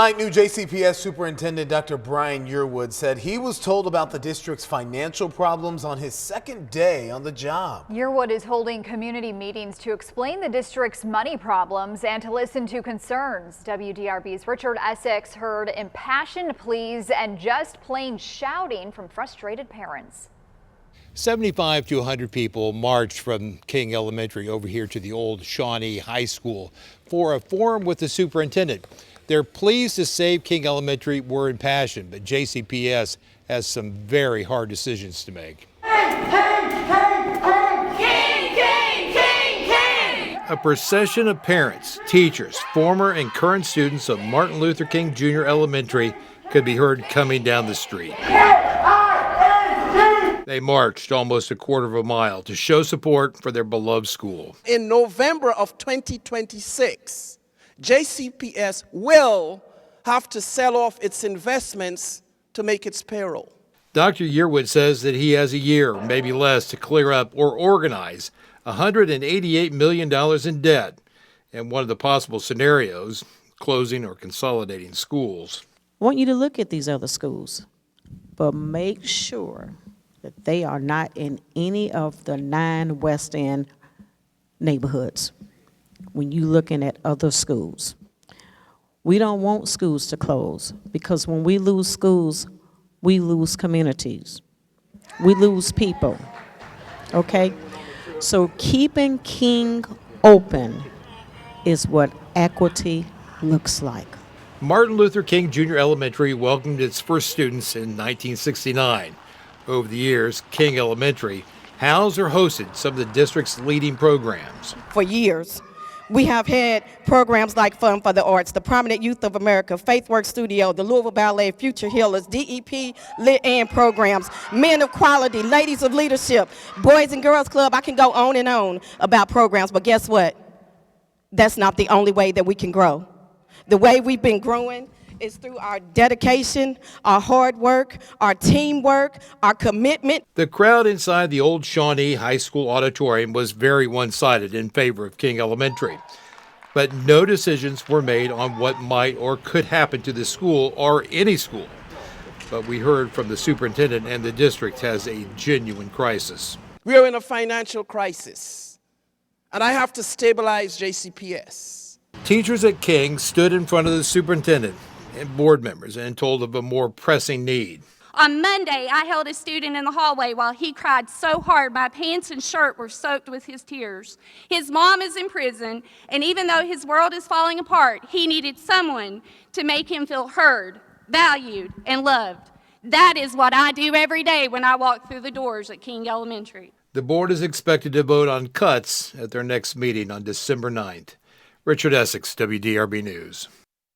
New JCPS Superintendent Dr. Brian Yearwood said he was told about the district's financial problems on his second day on the job. Yearwood is holding community meetings to explain the district's money problems and to listen to concerns. WDRB's Richard Essex heard impassioned pleas and just plain shouting from frustrated parents. 75 to 100 people marched from King Elementary over here to the old Shawnee High School for a forum with the superintendent. Their pleas to save King Elementary were impassioned, but JCPS has some very hard decisions to make. A procession of parents, teachers, former and current students of Martin Luther King Jr. Elementary could be heard coming down the street. They marched almost a quarter of a mile to show support for their beloved school. In November of 2026, JCPS will have to sell off its investments to make its payroll. Dr. Yearwood says that he has a year, maybe less, to clear up or organize $188 million in debt. And one of the possible scenarios, closing or consolidating schools. I want you to look at these other schools, but make sure that they are not in any of the 9 West End neighborhoods. When you're looking at other schools, we don't want schools to close, because when we lose schools, we lose communities. We lose people, okay? So keeping King open is what equity looks like. Martin Luther King Jr. Elementary welcomed its first students in 1969. Over the years, King Elementary housed or hosted some of the district's leading programs. For years, we have had programs like Fun for the Arts, the Prominent Youth of America, Faithworks Studio, the Louisville Ballet, Future Healers, DEP Lit and programs, Men of Quality, Ladies of Leadership, Boys and Girls Club. I can go on and on about programs, but guess what? That's not the only way that we can grow. The way we've been growing is through our dedication, our hard work, our teamwork, our commitment. The crowd inside the old Shawnee High School auditorium was very one-sided in favor of King Elementary. But no decisions were made on what might or could happen to the school or any school. But we heard from the superintendent, and the district has a genuine crisis. We are in a financial crisis, and I have to stabilize JCPS. Teachers at King stood in front of the superintendent and board members and told of a more pressing need. On Monday, I held a student in the hallway while he cried so hard my pants and shirt were soaked with his tears. His mom is in prison, and even though his world is falling apart, he needed someone to make him feel heard, valued, and loved. That is what I do every day when I walk through the doors at King Elementary. The board is expected to vote on cuts at their next meeting on December 9th. Richard Essex, WDRB News.